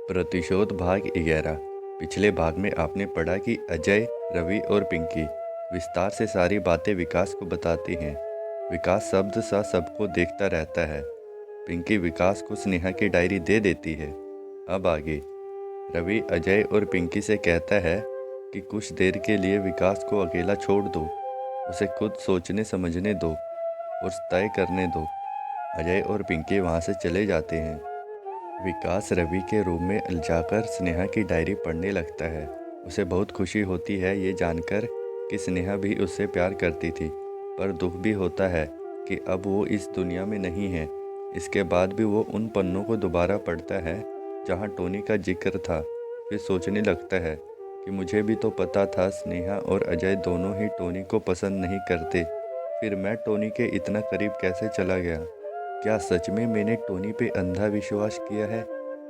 प्रतिशोध भाग 11। पिछले भाग में आपने पढ़ा कि अजय, रवि और पिंकी विस्तार से सारी बातें विकास को बताती हैं। विकास शब्द सा सबको देखता रहता है। पिंकी विकास को स्नेहा की डायरी दे देती है। अब आगे रवि अजय और पिंकी से कहता है कि कुछ देर के लिए विकास को अकेला छोड़ दो, उसे खुद सोचने समझने दो और तय करने दो। अजय और पिंकी वहाँ से चले जाते हैं। विकास रवि के रूम में जाकर स्नेहा की डायरी पढ़ने लगता है। उसे बहुत खुशी होती है ये जानकर कि स्नेहा भी उससे प्यार करती थी, पर दुख भी होता है कि अब वो इस दुनिया में नहीं है। इसके बाद भी वो उन पन्नों को दोबारा पढ़ता है जहाँ टोनी का जिक्र था। फिर सोचने लगता है कि मुझे भी तो पता था स्नेहा और अजय दोनों ही टोनी को पसंद नहीं करते, फिर मैं टोनी के इतना करीब कैसे चला गया। क्या सच में मैंने टोनी पे अंधा विश्वास किया है?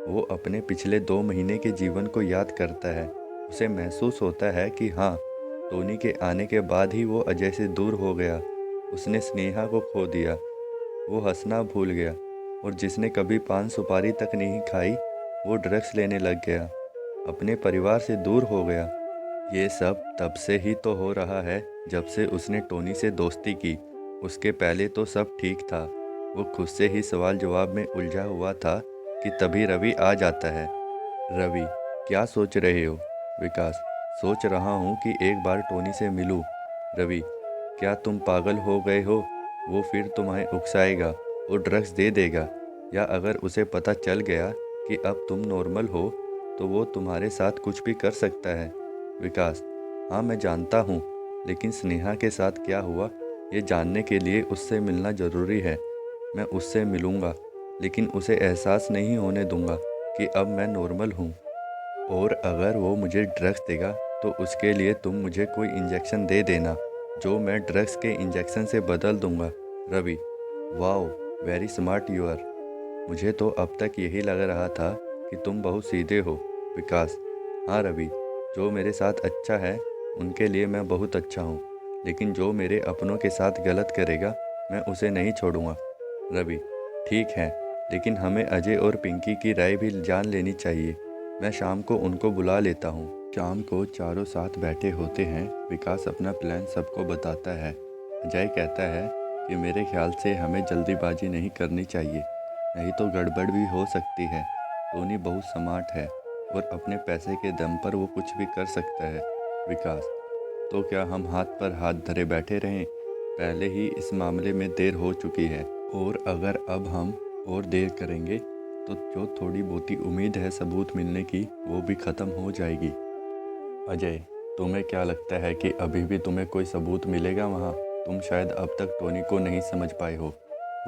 वो अपने पिछले 2 महीने के जीवन को याद करता है। उसे महसूस होता है कि हाँ, टोनी के आने के बाद ही वो अजय से दूर हो गया। उसने स्नेहा को खो दिया, वो हंसना भूल गया, और जिसने कभी पान सुपारी तक नहीं खाई वो ड्रग्स लेने लग गया, अपने परिवार से दूर हो गया। ये सब तब से ही तो हो रहा है जब से उसने टोनी से दोस्ती की। उसके पहले तो सब ठीक था। वो खुद से ही सवाल जवाब में उलझा हुआ था कि तभी रवि आ जाता है। रवि, क्या सोच रहे हो? विकास, सोच रहा हूँ कि एक बार टोनी से मिलूं। रवि, क्या तुम पागल हो गए हो? वो फिर तुम्हें उकसाएगा और ड्रग्स दे देगा, या अगर उसे पता चल गया कि अब तुम नॉर्मल हो तो वो तुम्हारे साथ कुछ भी कर सकता है। विकास, हाँ मैं जानता हूँ, लेकिन स्नेहा के साथ क्या हुआ ये जानने के लिए उससे मिलना ज़रूरी है। मैं उससे मिलूँगा, लेकिन उसे एहसास नहीं होने दूँगा कि अब मैं नॉर्मल हूँ। और अगर वो मुझे ड्रग्स देगा तो उसके लिए तुम मुझे कोई इंजेक्शन दे देना, जो मैं ड्रग्स के इंजेक्शन से बदल दूँगा। Ravi, wow, very smart you are. मुझे तो अब तक यही लग रहा था कि तुम बहुत सीधे हो। विकास, हाँ रवि, जो मेरे साथ अच्छा है उनके लिए मैं बहुत अच्छा हूँ, लेकिन जो मेरे अपनों के साथ गलत करेगा मैं उसे नहीं छोड़ूंगा। रवि, ठीक है, लेकिन हमें अजय और पिंकी की राय भी जान लेनी चाहिए। मैं शाम को उनको बुला लेता हूँ। शाम को चारों साथ बैठे होते हैं। विकास अपना प्लान सबको बताता है। अजय कहता है कि मेरे ख्याल से हमें जल्दीबाजी नहीं करनी चाहिए, नहीं तो गड़बड़ भी हो सकती है। टोनी बहुत स्मार्ट है और अपने पैसे के दम पर वो कुछ भी कर सकता है। विकास, तो क्या हम हाथ पर हाथ धरे बैठे रहें? पहले ही इस मामले में देर हो चुकी है, और अगर अब हम और देर करेंगे तो जो थोड़ी बहुती उम्मीद है सबूत मिलने की वो भी ख़त्म हो जाएगी। अजय, तुम्हें क्या लगता है कि अभी भी तुम्हें कोई सबूत मिलेगा वहाँ? तुम शायद अब तक टोनी को नहीं समझ पाए हो।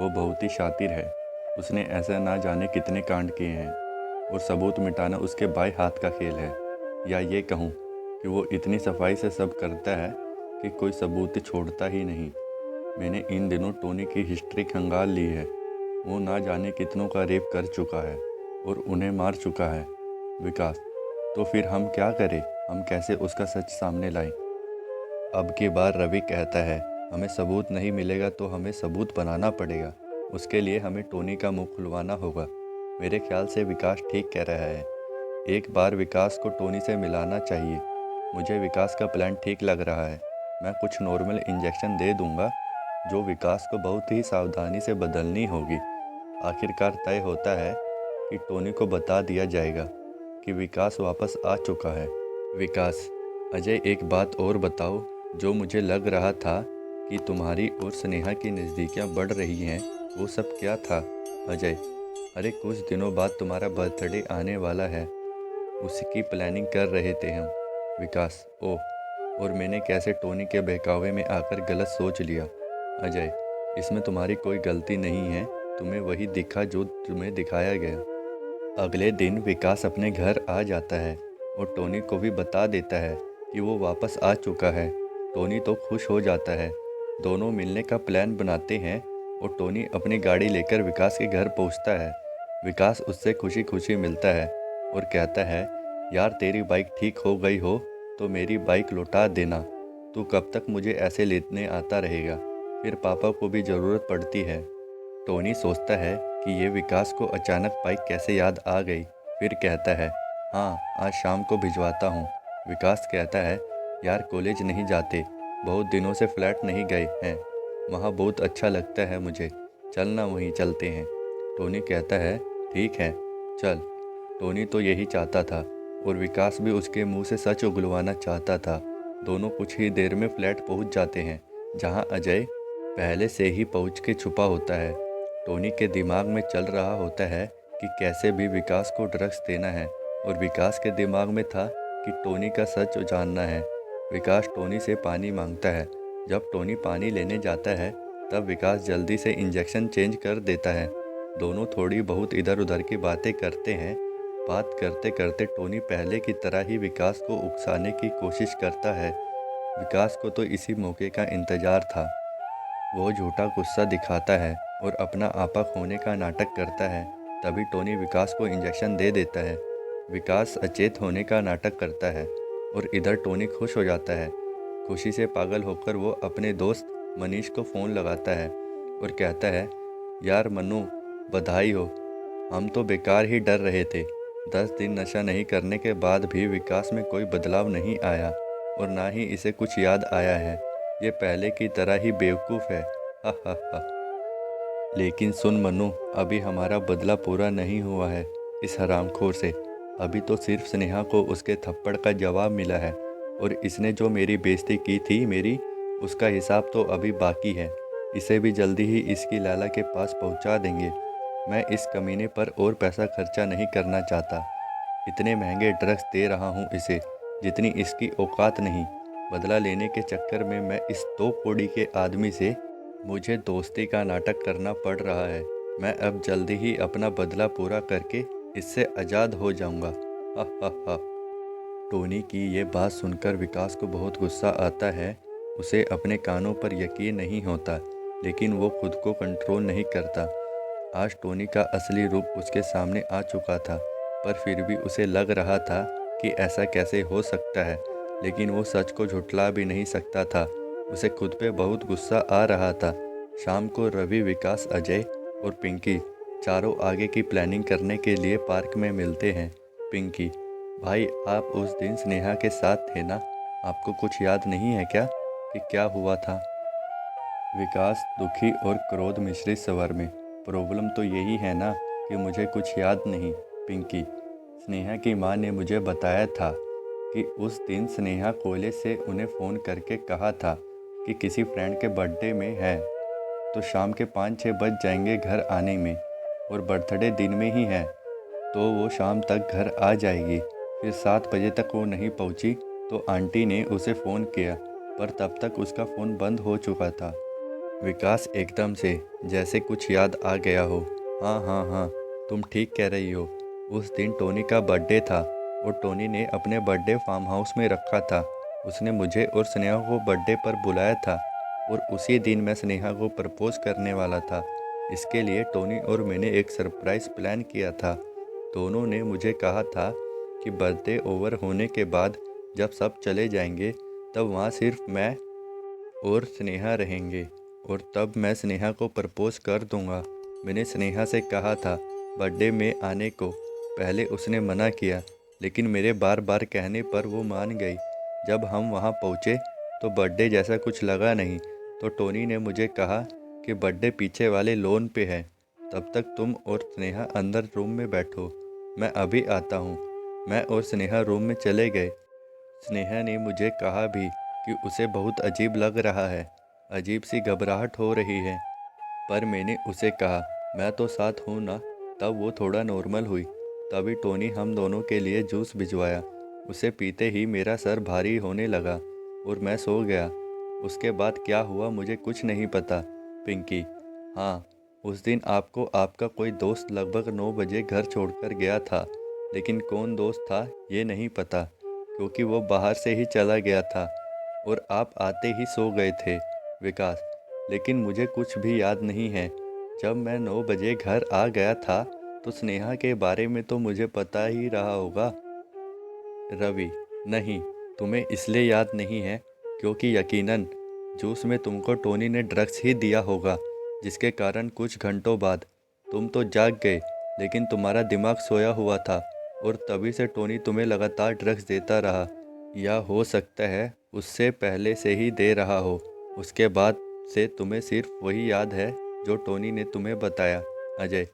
वो बहुत ही शातिर है। उसने ऐसा ना जाने कितने कांड किए हैं, और सबूत मिटाना उसके बाएं हाथ का खेल है। या ये कहूँ कि वो इतनी सफाई से सब करता है कि कोई सबूत छोड़ता ही नहीं। मैंने इन दिनों टोनी की हिस्ट्री खंगाल ली है। वो ना जाने कितनों का रेप कर चुका है और उन्हें मार चुका है। विकास, तो फिर हम क्या करें? हम कैसे उसका सच सामने लाएं? अब की बार रवि कहता है, हमें सबूत नहीं मिलेगा तो हमें सबूत बनाना पड़ेगा। उसके लिए हमें टोनी का मुंह खुलवाना होगा। मेरे ख्याल से विकास ठीक कह रहा है। एक बार विकास को टोनी से मिलाना चाहिए। मुझे विकास का प्लान ठीक लग रहा है। मैं कुछ नॉर्मल इंजेक्शन दे दूंगा जो विकास को बहुत ही सावधानी से बदलनी होगी। आखिरकार तय होता है कि टोनी को बता दिया जाएगा कि विकास वापस आ चुका है। विकास, अजय एक बात और बताओ, जो मुझे लग रहा था कि तुम्हारी और स्नेहा की नज़दीकियाँ बढ़ रही हैं, वो सब क्या था? अजय, अरे कुछ दिनों बाद तुम्हारा बर्थडे आने वाला है, उसकी प्लानिंग कर रहे थे हम। विकास, ओह, और मैंने कैसे टोनी के बहकावे में आकर गलत सोच लिया। अजय, इसमें तुम्हारी कोई गलती नहीं है, तुम्हें वही दिखा जो तुम्हें दिखाया गया। अगले दिन विकास अपने घर आ जाता है और टोनी को भी बता देता है कि वो वापस आ चुका है। टोनी तो खुश हो जाता है। दोनों मिलने का प्लान बनाते हैं और टोनी अपनी गाड़ी लेकर विकास के घर पहुंचता है। विकास उससे खुशी खुशी मिलता है और कहता है, यार तेरी बाइक ठीक हो गई हो तो मेरी बाइक लौटा देना। तू कब तक मुझे ऐसे लेने आता रहेगा? फिर पापा को भी ज़रूरत पड़ती है। टोनी सोचता है कि ये विकास को अचानक बाइक कैसे याद आ गई। फिर कहता है, हाँ आज शाम को भिजवाता हूँ। विकास कहता है, यार कॉलेज नहीं जाते, बहुत दिनों से फ्लैट नहीं गए हैं, वहाँ बहुत अच्छा लगता है मुझे, चल ना वहीं चलते हैं। टोनी कहता है, ठीक है चल। टोनी तो यही चाहता था और विकास भी उसके मुंह से सच उगलवाना चाहता था। दोनों कुछ ही देर में फ्लैट पहुंच जाते हैं जहां अजय पहले से ही पहुंच के छुपा होता है। टोनी के दिमाग में चल रहा होता है कि कैसे भी विकास को ड्रग्स देना है और विकास के दिमाग में था कि टोनी का सच जानना है। विकास टोनी से पानी मांगता है। जब टोनी पानी लेने जाता है तब विकास जल्दी से इंजेक्शन चेंज कर देता है। दोनों थोड़ी बहुत इधर उधर की बातें करते हैं। बात करते करते टोनी पहले की तरह ही विकास को उकसाने की कोशिश करता है। विकास को तो इसी मौके का इंतजार था। वो झूठा गुस्सा दिखाता है और अपना आपा खोने का नाटक करता है। तभी टोनी विकास को इंजेक्शन दे देता है। विकास अचेत होने का नाटक करता है और इधर टोनी खुश हो जाता है। खुशी से पागल होकर वो अपने दोस्त मनीष को फ़ोन लगाता है और कहता है, यार मनु, बधाई हो, हम तो बेकार ही डर रहे थे। 10 दिन नशा नहीं करने के बाद भी विकास में कोई बदलाव नहीं आया और ना ही इसे कुछ याद आया है। ये पहले की तरह ही बेवकूफ़ है। हा हा हा। लेकिन सुन मनु, अभी हमारा बदला पूरा नहीं हुआ है इस हरामखोर से। अभी तो सिर्फ स्नेहा को उसके थप्पड़ का जवाब मिला है और इसने जो मेरी बेइज्जती की थी उसका हिसाब तो अभी बाकी है। इसे भी जल्दी ही इसकी लाला के पास पहुंचा देंगे। मैं इस कमीने पर और पैसा खर्चा नहीं करना चाहता। इतने महंगे ड्रग्स दे रहा हूँ इसे जितनी इसकी औकात नहीं। बदला लेने के चक्कर में मैं इस 2 कौड़ी के आदमी से मुझे दोस्ती का नाटक करना पड़ रहा है। मैं अब जल्दी ही अपना बदला पूरा करके इससे आज़ाद हो जाऊंगा। हा हा हा। टोनी की ये बात सुनकर विकास को बहुत गुस्सा आता है। उसे अपने कानों पर यकीन नहीं होता, लेकिन वो खुद को कंट्रोल नहीं करता। आज टोनी का असली रूप उसके सामने आ चुका था, पर फिर भी उसे लग रहा था कि ऐसा कैसे हो सकता है, लेकिन वो सच को झुठला भी नहीं सकता था। उसे खुद पे बहुत गुस्सा आ रहा था। शाम को रवि, विकास, अजय और पिंकी चारों आगे की प्लानिंग करने के लिए पार्क में मिलते हैं। पिंकी, भाई आप उस दिन स्नेहा के साथ थे ना, आपको कुछ याद नहीं है क्या कि क्या हुआ था? विकास दुखी और क्रोध मिश्रित स्वर में, प्रॉब्लम तो यही है ना कि मुझे कुछ याद नहीं। पिंकी, स्नेहा की माँ ने मुझे बताया था कि उस दिन स्नेहा कॉलेज से उन्हें फ़ोन करके कहा था कि किसी फ्रेंड के बर्थडे में है तो शाम के 5-6 बज जाएंगे घर आने में, और बर्थडे दिन में ही है तो वो शाम तक घर आ जाएगी। फिर 7 बजे तक वो नहीं पहुंची तो आंटी ने उसे फ़ोन किया, पर तब तक उसका फ़ोन बंद हो चुका था। विकास एकदम से जैसे कुछ याद आ गया हो। हाँ हाँ हाँ, तुम ठीक कह रही हो। उस दिन टोनी का बर्थडे था और टोनी ने अपने बर्थडे फार्म हाउस में रखा था। उसने मुझे और स्नेहा को बर्थडे पर बुलाया था और उसी दिन मैं स्नेहा को प्रपोज करने वाला था। इसके लिए टोनी और मैंने एक सरप्राइज़ प्लान किया था। दोनों ने मुझे कहा था कि बर्थडे ओवर होने के बाद जब सब चले जाएंगे तब वहाँ सिर्फ मैं और स्नेहा रहेंगे और तब मैं स्नेहा को प्रपोज कर दूंगा। मैंने स्नेहा से कहा था बर्थडे में आने को। पहले उसने मना किया, लेकिन मेरे बार बार कहने पर वो मान गई। जब हम वहाँ पहुँचे तो बर्थडे जैसा कुछ लगा नहीं, तो टोनी ने मुझे कहा कि बर्थडे पीछे वाले लॉन पे है, तब तक तुम और स्नेहा अंदर रूम में बैठो, मैं अभी आता हूँ। मैं और स्नेहा रूम में चले गए। स्नेहा ने मुझे कहा भी कि उसे बहुत अजीब लग रहा है, अजीब सी घबराहट हो रही है, पर मैंने उसे कहा मैं तो साथ हूँ ना। तब वो थोड़ा नॉर्मल हुई। तभी टोनी हम दोनों के लिए जूस भिजवाया। उसे पीते ही मेरा सर भारी होने लगा और मैं सो गया। उसके बाद क्या हुआ मुझे कुछ नहीं पता। पिंकी, हाँ, उस दिन आपको आपका कोई दोस्त लगभग 9 बजे घर छोड़कर गया था, लेकिन कौन दोस्त था ये नहीं पता, क्योंकि वो बाहर से ही चला गया था और आप आते ही सो गए थे। विकास, लेकिन मुझे कुछ भी याद नहीं है। जब मैं 9 बजे घर आ गया था तो स्नेहा के बारे में तो मुझे पता ही रहा होगा। रवि, नहीं, तुम्हें इसलिए याद नहीं है क्योंकि यकीनन जूस में तुमको टोनी ने ड्रग्स ही दिया होगा, जिसके कारण कुछ घंटों बाद तुम तो जाग गए, लेकिन तुम्हारा दिमाग सोया हुआ था और तभी से टोनी तुम्हें लगातार ड्रग्स देता रहा, या हो सकता है उससे पहले से ही दे रहा हो। उसके बाद से तुम्हें सिर्फ वही याद है जो टोनी ने तुम्हें बताया। अजय,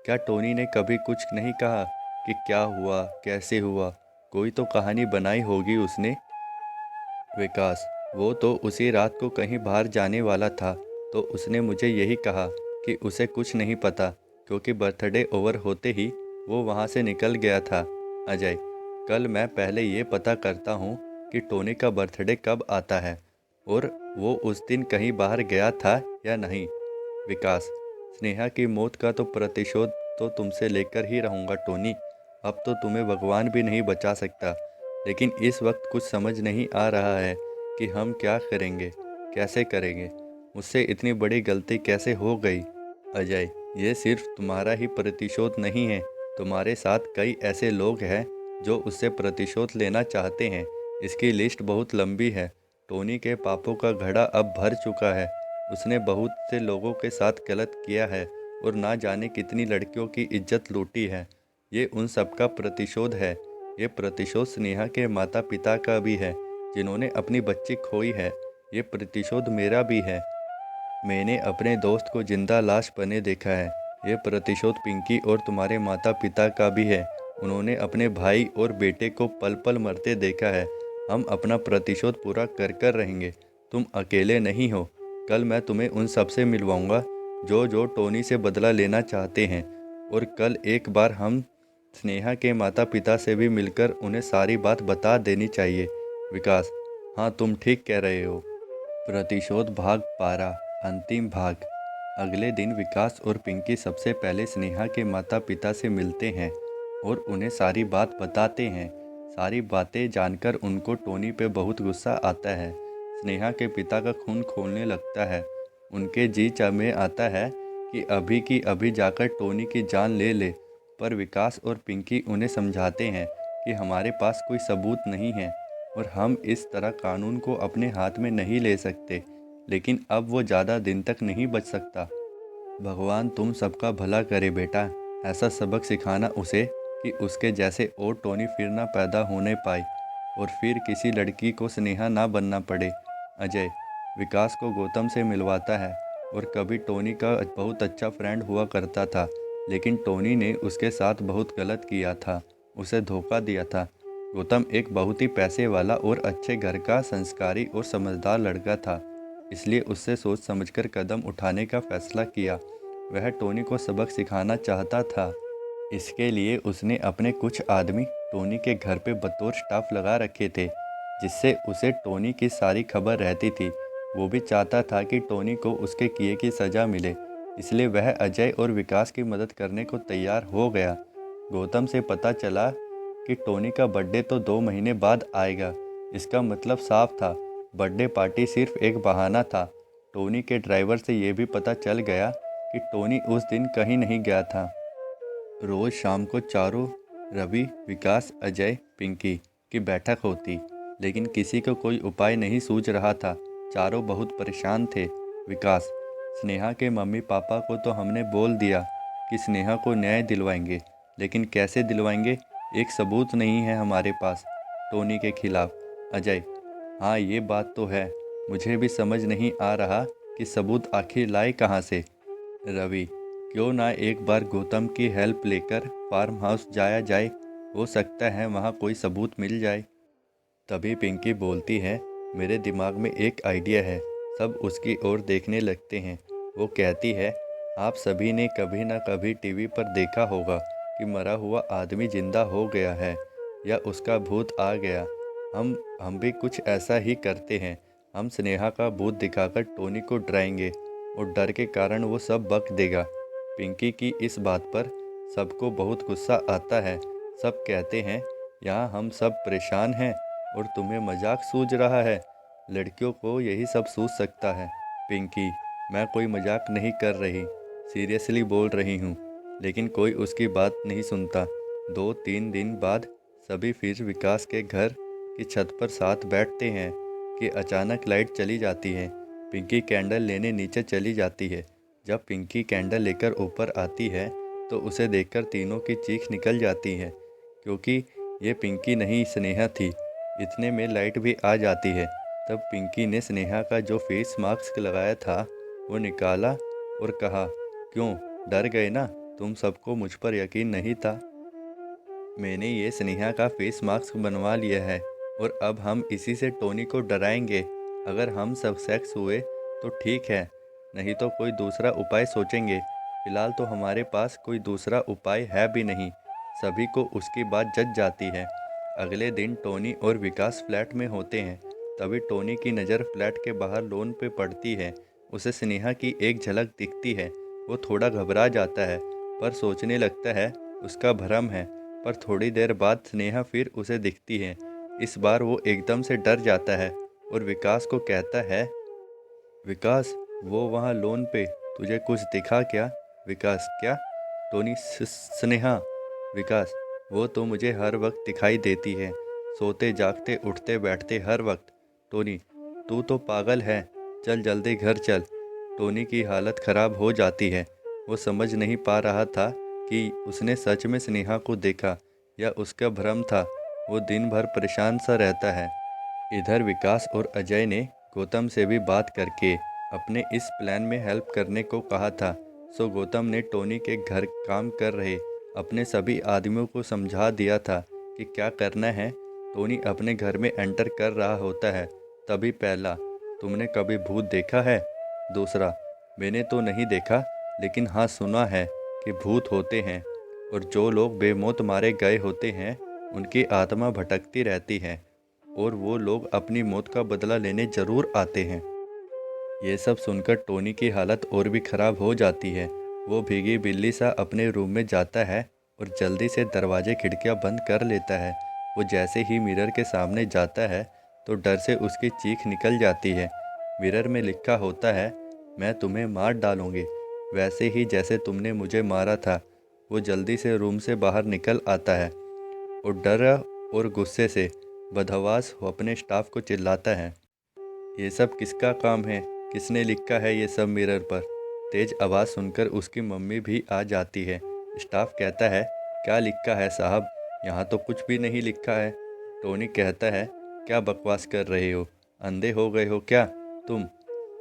क्या टोनी ने कभी कुछ नहीं कहा कि क्या हुआ, कैसे हुआ? कोई तो कहानी बनाई होगी उसने। विकास, वो तो उसी रात को कहीं बाहर जाने वाला था, तो उसने मुझे यही कहा कि उसे कुछ नहीं पता, क्योंकि बर्थडे ओवर होते ही वो वहाँ से निकल गया था। अजय, कल मैं पहले ये पता करता हूँ कि टोनी का बर्थडे कब आता है और वो उस दिन कहीं बाहर गया था या नहीं। विकास, स्नेहा की मौत का तो प्रतिशोध तो तुमसे लेकर ही रहूँगा टोनी। अब तो तुम्हें भगवान भी नहीं बचा सकता, लेकिन इस वक्त कुछ समझ नहीं आ रहा है कि हम क्या करेंगे, कैसे करेंगे। मुझसे इतनी बड़ी गलती कैसे हो गई? अजय, ये सिर्फ तुम्हारा ही प्रतिशोध नहीं है, तुम्हारे साथ कई ऐसे लोग हैं जो उससे प्रतिशोध लेना चाहते हैं। इसकी लिस्ट बहुत लंबी है। टोनी के पापों का घड़ा अब भर चुका है। उसने बहुत से लोगों के साथ गलत किया है और ना जाने कितनी लड़कियों की इज्जत लूटी है। ये उन सब का प्रतिशोध है। ये प्रतिशोध स्नेहा के माता पिता का भी है, जिन्होंने अपनी बच्ची खोई है। ये प्रतिशोध मेरा भी है। मैंने अपने दोस्त को जिंदा लाश बने देखा है। ये प्रतिशोध पिंकी और तुम्हारे माता पिता का भी है। उन्होंने अपने भाई और बेटे को पल पल मरते देखा है। हम अपना प्रतिशोध पूरा कर कर रहेंगे। तुम अकेले नहीं हो। कल मैं तुम्हें उन सबसे मिलवाऊंगा जो जो टोनी से बदला लेना चाहते हैं। और कल एक बार हम स्नेहा के माता पिता से भी मिलकर उन्हें सारी बात बता देनी चाहिए। विकास, हाँ तुम ठीक कह रहे हो। प्रतिशोध भाग 12, अंतिम भाग। अगले दिन विकास और पिंकी सबसे पहले स्नेहा के माता पिता से मिलते हैं और उन्हें सारी बात बताते हैं। सारी बातें जानकर उनको टोनी पे बहुत गुस्सा आता है। स्नेहा के पिता का खून खोलने लगता है। उनके जी चाह में आता है कि अभी की अभी जाकर टोनी की जान ले ले, पर विकास और पिंकी उन्हें समझाते हैं कि हमारे पास कोई सबूत नहीं है और हम इस तरह कानून को अपने हाथ में नहीं ले सकते। लेकिन अब वो ज़्यादा दिन तक नहीं बच सकता। भगवान तुम सबका भला करे बेटा। ऐसा सबक सिखाना उसे कि उसके जैसे और टोनी फिर ना पैदा होने पाए और फिर किसी लड़की को स्नेहा ना बनना पड़े। अजय विकास को गौतम से मिलवाता है और कभी टोनी का बहुत अच्छा फ्रेंड हुआ करता था, लेकिन टोनी ने उसके साथ बहुत गलत किया था, उसे धोखा दिया था। गौतम एक बहुत ही पैसे वाला और अच्छे घर का संस्कारी और समझदार लड़का था, इसलिए उससे सोच समझकर कदम उठाने का फैसला किया। वह टोनी को सबक सिखाना चाहता था। इसके लिए उसने अपने कुछ आदमी टोनी के घर पे बतौर स्टाफ लगा रखे थे, जिससे उसे टोनी की सारी खबर रहती थी। वो भी चाहता था कि टोनी को उसके किए की सज़ा मिले, इसलिए वह अजय और विकास की मदद करने को तैयार हो गया। गौतम से पता चला कि टोनी का बर्थडे तो 2 महीने बाद आएगा। इसका मतलब साफ था, बर्थडे पार्टी सिर्फ एक बहाना था। टोनी के ड्राइवर से यह भी पता चल गया कि टोनी उस दिन कहीं नहीं गया था। रोज़ शाम को चारों, रवि, विकास, अजय, पिंकी की बैठक होती, लेकिन किसी को कोई उपाय नहीं सूझ रहा था। चारों बहुत परेशान थे। विकास, स्नेहा के मम्मी पापा को तो हमने बोल दिया कि स्नेहा को न्याय दिलवाएंगे, लेकिन कैसे दिलवाएंगे? एक सबूत नहीं है हमारे पास टोनी के खिलाफ। अजय, हाँ ये बात तो है, मुझे भी समझ नहीं आ रहा कि सबूत आखिर लाए कहाँ से। रवि, क्यों ना एक बार गौतम की हेल्प लेकर फार्म हाउस जाया जाए, हो सकता है वहाँ कोई सबूत मिल जाए। तभी पिंकी बोलती है, मेरे दिमाग में एक आइडिया है। सब उसकी ओर देखने लगते हैं। वो कहती है, आप सभी ने कभी ना कभी टीवी पर देखा होगा कि मरा हुआ आदमी जिंदा हो गया है या उसका भूत आ गया। हम भी कुछ ऐसा ही करते हैं। हम स्नेहा का भूत दिखाकर टोनी को डराएंगे और डर के कारण वो सब बक देगा। पिंकी की इस बात पर सबको बहुत गुस्सा आता है। सब कहते हैं, यहाँ हम सब परेशान हैं और तुम्हें मजाक सूझ रहा है। लड़कियों को यही सब सूझ सकता है। पिंकी, मैं कोई मजाक नहीं कर रही, सीरियसली बोल रही हूँ। लेकिन कोई उसकी बात नहीं सुनता। 2-3 दिन बाद सभी फिर विकास के घर की छत पर साथ बैठते हैं कि अचानक लाइट चली जाती है। पिंकी कैंडल लेने नीचे चली जाती है। जब पिंकी कैंडल लेकर ऊपर आती है तो उसे देखकर तीनों की चीख निकल जाती है। क्योंकि ये पिंकी नहीं स्नेहा थी। इतने में लाइट भी आ जाती है। तब पिंकी ने स्नेहा का जो फेस मास्क लगाया था वो निकाला और कहा, क्यों डर गए ना? तुम सबको मुझ पर यकीन नहीं था। मैंने ये स्नेहा का फेस मास्क बनवा लिया है और अब हम इसी से टोनी को डराएंगे। अगर हम सब सेक्स हुए तो ठीक है, नहीं तो कोई दूसरा उपाय सोचेंगे। फिलहाल तो हमारे पास कोई दूसरा उपाय है भी नहीं। सभी को उसकी बात जच जाती है। अगले दिन टोनी और विकास फ्लैट में होते हैं। तभी टोनी की नज़र फ्लैट के बाहर लॉन पे पड़ती है। उसे स्नेहा की एक झलक दिखती है। वो थोड़ा घबरा जाता है पर सोचने लगता है उसका भ्रम है। पर थोड़ी देर बाद स्नेहा फिर उसे दिखती है। इस बार वो एकदम से डर जाता है और विकास को कहता है, विकास वो वहाँ लोन पे तुझे कुछ दिखा क्या? विकास, क्या? टोनी, स्नेहा। विकास, वो तो मुझे हर वक्त दिखाई देती है, सोते जागते उठते बैठते हर वक्त। टोनी, तू तो पागल है, चल जल्दी घर चल। टोनी की हालत खराब हो जाती है। वो समझ नहीं पा रहा था कि उसने सच में स्नेहा को देखा या उसका भ्रम था। वो दिन भर परेशान सा रहता है। इधर विकास और अजय ने गौतम से भी बात करके अपने इस प्लान में हेल्प करने को कहा था। सो गौतम ने टोनी के घर काम कर रहे अपने सभी आदमियों को समझा दिया था कि क्या करना है। टोनी अपने घर में एंटर कर रहा होता है। तभी पहला, तुमने कभी भूत देखा है? दूसरा, मैंने तो नहीं देखा, लेकिन हाँ सुना है कि भूत होते हैं और जो लोग बेमौत मारे गए होते हैं उनकी आत्मा भटकती रहती है और वो लोग अपनी मौत का बदला लेने जरूर आते हैं। ये सब सुनकर टोनी की हालत और भी खराब हो जाती है। वो भीगी बिल्ली सा अपने रूम में जाता है और जल्दी से दरवाजे खिड़कियां बंद कर लेता है। वो जैसे ही मिरर के सामने जाता है तो डर से उसकी चीख निकल जाती है। मिरर में लिखा होता है, मैं तुम्हें मार डालूंगी, वैसे ही जैसे तुमने मुझे मारा था। वो जल्दी से रूम से बाहर निकल आता है और डर और गुस्से से बदहवास वो अपने स्टाफ को चिल्लाता है, ये सब किसका काम है? किसने लिखा है ये सब मिरर पर? तेज आवाज़ सुनकर उसकी मम्मी भी आ जाती है। स्टाफ कहता है, क्या लिखा है साहब? यहाँ तो कुछ भी नहीं लिखा है। टोनी कहता है, क्या बकवास कर रहे हो? अंधे हो गए हो क्या तुम?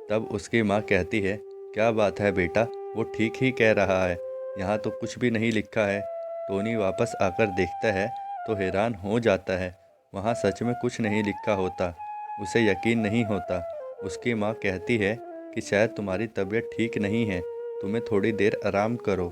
तब उसकी माँ कहती है, क्या बात है बेटा, वो ठीक ही कह रहा है, यहाँ तो कुछ भी नहीं लिखा है। टोनी वापस आकर देखता है तो हैरान हो जाता है। वहाँ सच में कुछ नहीं लिखा होता। उसे यकीन नहीं होता। उसकी माँ कहती है कि शायद तुम्हारी तबीयत ठीक नहीं है, तुम्हें थोड़ी देर आराम करो।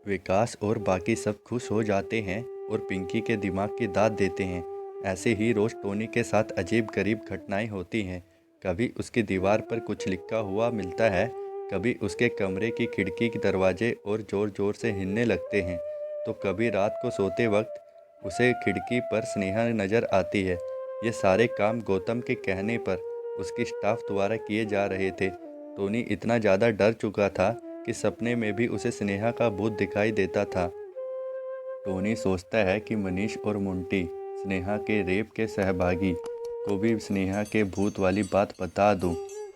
विकास और बाकी सब खुश हो जाते हैं और पिंकी के दिमाग की दाद देते हैं। ऐसे ही रोज टोनी के साथ अजीब गरीब घटनाएं होती हैं। कभी उसकी दीवार पर कुछ लिखा हुआ मिलता है, कभी उसके कमरे की खिड़की के दरवाजे और ज़ोर ज़ोर से हिलने लगते हैं, तो कभी रात को सोते वक्त उसे खिड़की पर स्नेहा नज़र आती है। ये सारे काम गौतम के कहने पर उसकी स्टाफ द्वारा किए जा रहे थे। टोनी इतना ज़्यादा डर चुका था कि सपने में भी उसे स्नेहा का भूत दिखाई देता था। टोनी सोचता है कि मनीष और मुंटी स्नेहा के रेप के सहभागी को भी स्नेहा के भूत वाली बात बता दूं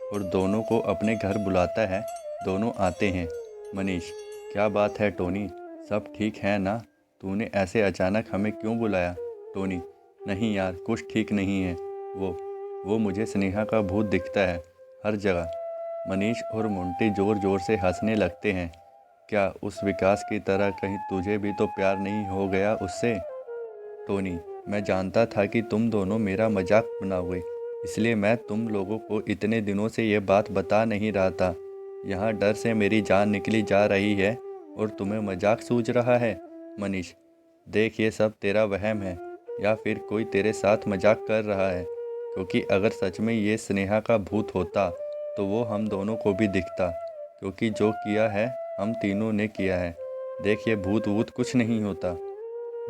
और दोनों को अपने घर बुलाता है। दोनों आते हैं। मनीष, क्या बात है टोनी, सब ठीक है ना? तूने ऐसे अचानक हमें क्यों बुलाया? टोनी, नहीं यार, कुछ ठीक नहीं है। वो मुझे स्नेहा का भूत दिखता है हर जगह। मनीष और मुंटी ज़ोर ज़ोर से हंसने लगते हैं। क्या उस विकास की तरह कहीं तुझे भी तो प्यार नहीं हो गया उससे? टोनी, मैं जानता था कि तुम दोनों मेरा मजाक बनाओगे, इसलिए मैं तुम लोगों को इतने दिनों से ये बात बता नहीं रहा था। यहाँ डर से मेरी जान निकली जा रही है और तुम्हें मजाक सूझ रहा है। मनीष, देख ये सब तेरा वहम है या फिर कोई तेरे साथ मजाक कर रहा है, क्योंकि अगर सच में ये स्नेहा का भूत होता तो वो हम दोनों को भी दिखता, क्योंकि जो किया है हम तीनों ने किया है। देख ये भूत वूत कुछ नहीं होता।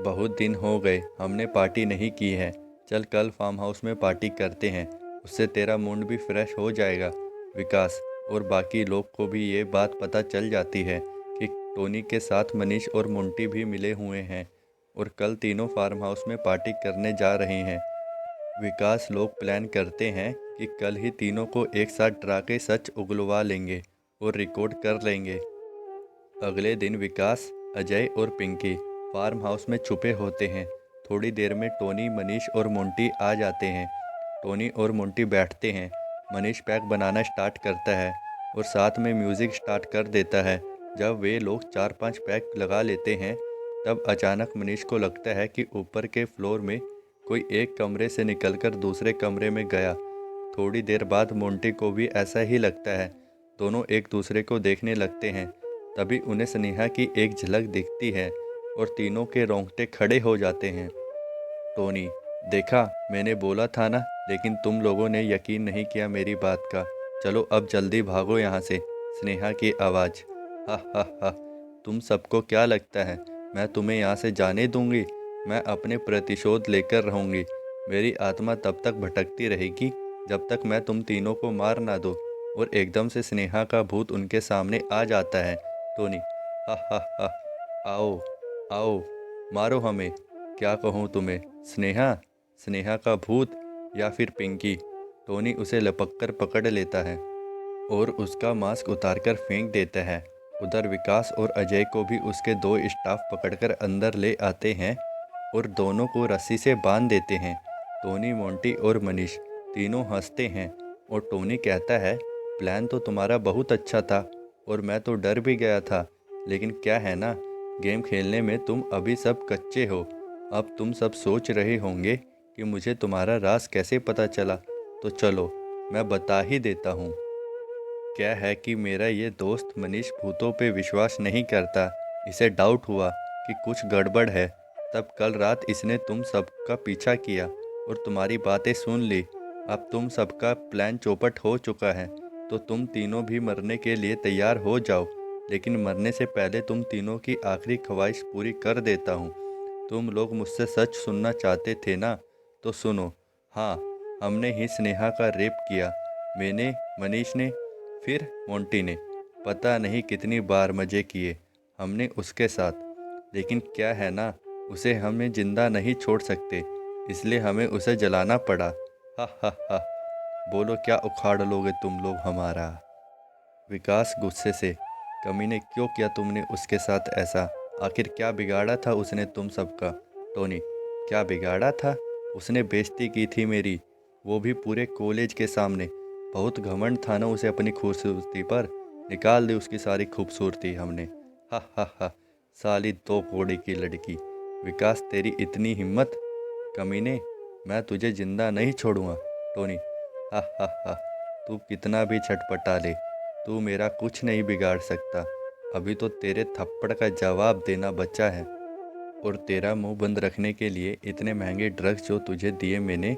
बहुत दिन हो गए हमने पार्टी नहीं की है, चल कल फार्म हाउस में पार्टी करते हैं, उससे तेरा मूड भी फ्रेश हो जाएगा। विकास और बाकी लोग को भी ये बात पता चल जाती है कि टोनी के साथ मनीष और मुंटी भी मिले हुए हैं और कल तीनों फार्म हाउस में पार्टी करने जा रहे हैं। विकास लोग प्लान करते हैं कि कल ही तीनों को एक साथ डरा के सच उगलवा लेंगे और रिकॉर्ड कर लेंगे। अगले दिन विकास, अजय और पिंकी फार्म हाउस में छुपे होते हैं। थोड़ी देर में टोनी, मनीष और मोंटी आ जाते हैं। टोनी और मोंटी बैठते हैं। मनीष पैक बनाना स्टार्ट करता है और साथ में म्यूज़िक स्टार्ट कर देता है। जब वे लोग 4-5 पैक लगा लेते हैं तब अचानक मनीष को लगता है कि ऊपर के फ्लोर में कोई एक कमरे से निकलकर दूसरे कमरे में गया। थोड़ी देर बाद मोंटी को भी ऐसा ही लगता है। दोनों एक दूसरे को देखने लगते हैं। तभी उन्हें स्नेहा की एक झलक दिखती है और तीनों के रोंगटे खड़े हो जाते हैं। टोनी, देखा, मैंने बोला था ना, लेकिन तुम लोगों ने यकीन नहीं किया मेरी बात का। चलो अब जल्दी भागो यहाँ से। स्नेहा की आवाज़। हा हा हा, तुम सबको क्या लगता है मैं तुम्हें यहाँ से जाने दूंगी? मैं अपने प्रतिशोध लेकर रहूंगी। मेरी आत्मा तब तक भटकती रहेगी जब तक मैं तुम तीनों को मार ना दूँ। और एकदम से स्नेहा का भूत उनके सामने आ जाता है। टोनी, हा हा हा, आओ आओ, मारो हमें। क्या कहूँ तुम्हें? स्नेहा, स्नेहा का भूत या फिर पिंकी? टोनी उसे लपक कर पकड़ लेता है और उसका मास्क उतारकर फेंक देता है। उधर विकास और अजय को भी उसके दो स्टाफ पकड़कर अंदर ले आते हैं और दोनों को रस्सी से बांध देते हैं। टोनी, मोंटी और मनीष तीनों हंसते हैं और टोनी कहता है, प्लान तो तुम्हारा बहुत अच्छा था और मैं तो डर भी गया था, लेकिन क्या है ना, गेम खेलने में तुम अभी सब कच्चे हो। अब तुम सब सोच रहे होंगे कि मुझे तुम्हारा राज कैसे पता चला, तो चलो मैं बता ही देता हूँ। क्या है कि मेरा ये दोस्त मनीष भूतों पे विश्वास नहीं करता। इसे डाउट हुआ कि कुछ गड़बड़ है। तब कल रात इसने तुम सबका पीछा किया और तुम्हारी बातें सुन ली। अब तुम सबका प्लान चौपट हो चुका है, तो तुम तीनों भी मरने के लिए तैयार हो जाओ। लेकिन मरने से पहले तुम तीनों की आखिरी ख्वाहिश पूरी कर देता हूँ। तुम लोग मुझसे सच सुनना चाहते थे ना, तो सुनो। हाँ, हमने ही स्नेहा का रेप किया। मैंने, मनीष ने, फिर मोंटी ने। पता नहीं कितनी बार मज़े किए हमने उसके साथ, लेकिन क्या है ना, उसे हमें जिंदा नहीं छोड़ सकते, इसलिए हमें उसे जलाना पड़ा। हा हा हा, बोलो क्या उखाड़ लोगे तुम लोग हमारा? विकास गुस्से से, कमीने, क्यों किया तुमने उसके साथ ऐसा? आखिर क्या बिगाड़ा था उसने तुम सबका? टोनी, क्या बिगाड़ा था? उसने बेइज्जती की थी मेरी, वो भी पूरे कॉलेज के सामने। बहुत घमंड था ना उसे अपनी खूबसूरती पर, निकाल दी उसकी सारी खूबसूरती हमने। हा हा हा, साली दो कौड़ी की लड़की। विकास, तेरी इतनी हिम्मत? कमीने, मैं तुझे जिंदा नहीं छोड़ूंगा। टोनी, हा हा हा, तू कितना भी छटपटा ले, तू मेरा कुछ नहीं बिगाड़ सकता। अभी तो तेरे थप्पड़ का जवाब देना बचा है। और तेरा मुंह बंद रखने के लिए इतने महंगे ड्रग्स जो तुझे दिए मैंने,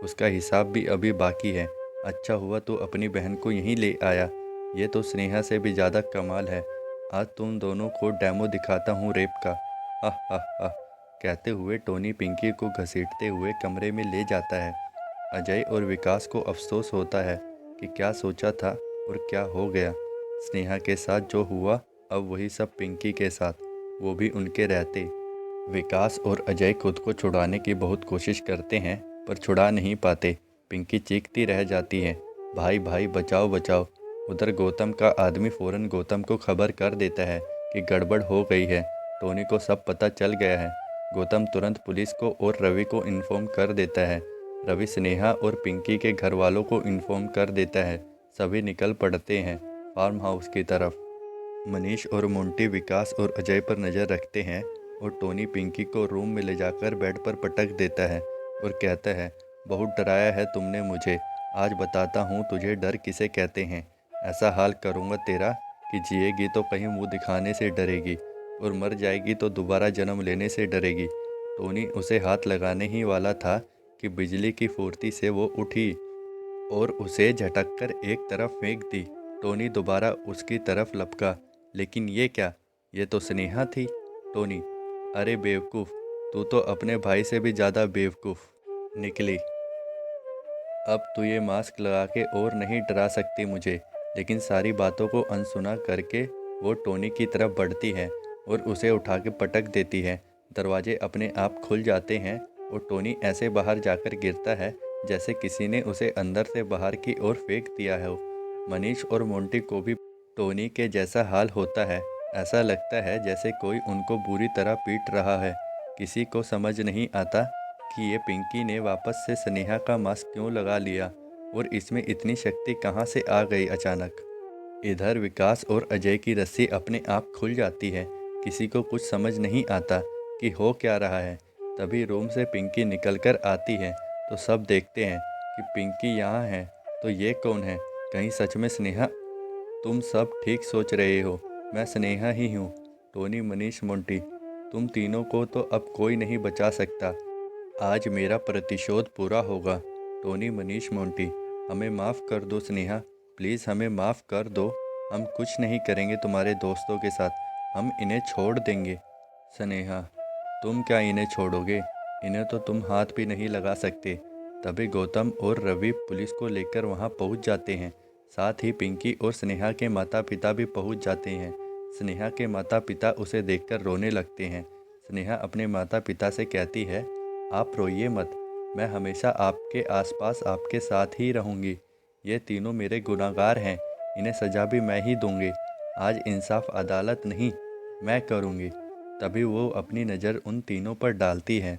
उसका हिसाब भी अभी बाकी है। अच्छा हुआ तू अपनी बहन को यहीं ले आया। ये तो स्नेहा से भी ज़्यादा कमाल है। आज तुम दोनों को डेमो दिखाता हूँ रेप का। हा हा हा, कहते हुए टोनी पिंकी को घसीटते हुए कमरे में ले जाता है। अजय और विकास को अफसोस होता है कि क्या सोचा था और क्या हो गया। स्नेहा के साथ जो हुआ, अब वही सब पिंकी के साथ, वो भी उनके रहते। विकास और अजय खुद को छुड़ाने की बहुत कोशिश करते हैं पर छुड़ा नहीं पाते। पिंकी चीखती रह जाती है, भाई भाई बचाओ बचाओ। उधर गौतम का आदमी फ़ौरन गौतम को खबर कर देता है कि गड़बड़ हो गई है। टोनी को सब पता चल गया है। गौतम तुरंत पुलिस को और रवि को इन्फॉर्म कर देता है। रवि स्नेहा और पिंकी के घर वालों को इन्फॉर्म कर देता है। सभी निकल पड़ते हैं फार्म हाउस की तरफ। मनीष और मोंटी विकास और अजय पर नज़र रखते हैं और टोनी पिंकी को रूम में ले जाकर बेड पर पटक देता है और कहता है, बहुत डराया है तुमने मुझे, आज बताता हूँ तुझे डर किसे कहते हैं। ऐसा हाल करूँगा तेरा कि जिएगी तो कहीं मुंह दिखाने से डरेगी और मर जाएगी तो दोबारा जन्म लेने से डरेगी। टोनी उसे हाथ लगाने ही वाला था कि बिजली की फुर्ती से वो उठी और उसे झटक कर एक तरफ फेंक दी। टोनी दोबारा उसकी तरफ लपका, लेकिन ये क्या, ये तो स्नेहा थी। टोनी, अरे बेवकूफ़, तू तो अपने भाई से भी ज़्यादा बेवकूफ़ निकली। अब तू ये मास्क लगा के और नहीं डरा सकती मुझे। लेकिन सारी बातों को अनसुना करके वो टोनी की तरफ बढ़ती है और उसे उठा के पटक देती है। दरवाजे अपने आप खुल जाते हैं और टोनी ऐसे बाहर जाकर गिरता है जैसे किसी ने उसे अंदर से बाहर की ओर फेंक दिया हो। मनीष और मोंटी को भी टोनी के जैसा हाल होता है। ऐसा लगता है जैसे कोई उनको बुरी तरह पीट रहा है। किसी को समझ नहीं आता कि ये पिंकी ने वापस से स्नेहा का मास्क क्यों लगा लिया और इसमें इतनी शक्ति कहाँ से आ गई अचानक। इधर विकास और अजय की रस्सी अपने आप खुल जाती है। किसी को कुछ समझ नहीं आता कि हो क्या रहा है। तभी रूम से पिंकी निकलकर आती है तो सब देखते हैं कि पिंकी यहाँ है। तो ये कौन है? कहीं सच में स्नेहा? तुम सब ठीक सोच रहे हो, मैं स्नेहा ही हूँ। टोनी, मनीष, मोंटी, तुम तीनों को तो अब कोई नहीं बचा सकता। आज मेरा प्रतिशोध पूरा होगा। टोनी, मनीष, मोंटी, हमें माफ़ कर दो स्नेहा, प्लीज़ हमें माफ़ कर दो। हम कुछ नहीं करेंगे तुम्हारे दोस्तों के साथ, हम इन्हें छोड़ देंगे। स्नेहा, तुम क्या इन्हें छोड़ोगे? इन्हें तो तुम हाथ भी नहीं लगा सकते। तभी गौतम और रवि पुलिस को लेकर वहां पहुंच जाते हैं। साथ ही पिंकी और स्नेहा के माता पिता भी पहुंच जाते हैं। स्नेहा के माता पिता उसे देखकर रोने लगते हैं। स्नेहा अपने माता पिता से कहती है, आप रोइए मत, मैं हमेशा आपके आसपास आपके साथ ही रहूंगी। ये तीनों मेरे गुनहगार हैं, इन्हें सज़ा भी मैं ही दूंगी। आज इंसाफ अदालत नहीं, मैं करूंगी। तभी वो अपनी नज़र उन तीनों पर डालती है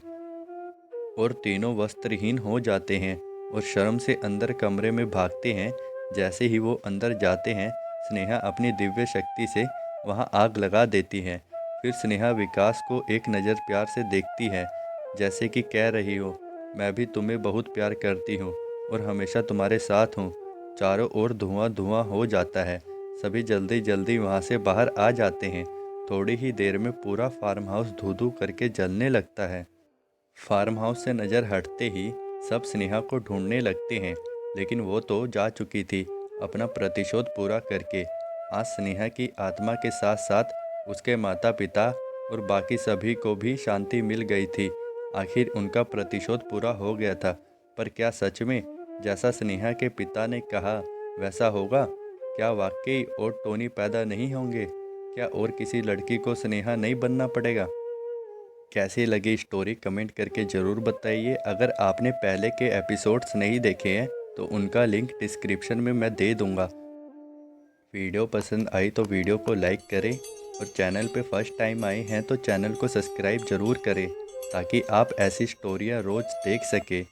और तीनों वस्त्रहीन हो जाते हैं और शर्म से अंदर कमरे में भागते हैं। जैसे ही वो अंदर जाते हैं, स्नेहा अपनी दिव्य शक्ति से वहां आग लगा देती है। फिर स्नेहा विकास को एक नज़र प्यार से देखती है, जैसे कि कह रही हो, मैं भी तुम्हें बहुत प्यार करती हूँ और हमेशा तुम्हारे साथ हूँ। चारों ओर धुआं धुआं हो जाता है। सभी जल्दी जल्दी वहाँ से बाहर आ जाते हैं। थोड़ी ही देर में पूरा फार्म हाउस धू धू करके जलने लगता है। फार्म हाउस से नज़र हटते ही सब स्नेहा को ढूंढने लगते हैं, लेकिन वो तो जा चुकी थी अपना प्रतिशोध पूरा करके। आज स्नेहा की आत्मा के साथ साथ उसके माता पिता और बाकी सभी को भी शांति मिल गई थी। आखिर उनका प्रतिशोध पूरा हो गया था। पर क्या सच में जैसा स्नेहा के पिता ने कहा वैसा होगा? क्या वाकई और टोनी पैदा नहीं होंगे? क्या और किसी लड़की को स्नेहा नहीं बनना पड़ेगा? कैसी लगी स्टोरी कमेंट करके ज़रूर बताइए। अगर आपने पहले के एपिसोड्स नहीं देखे हैं तो उनका लिंक डिस्क्रिप्शन में मैं दे दूंगा। वीडियो पसंद आई तो वीडियो को लाइक करें और चैनल पे फर्स्ट टाइम आए हैं तो चैनल को सब्सक्राइब ज़रूर करें ताकि आप ऐसी स्टोरियाँ रोज़ देख सकें।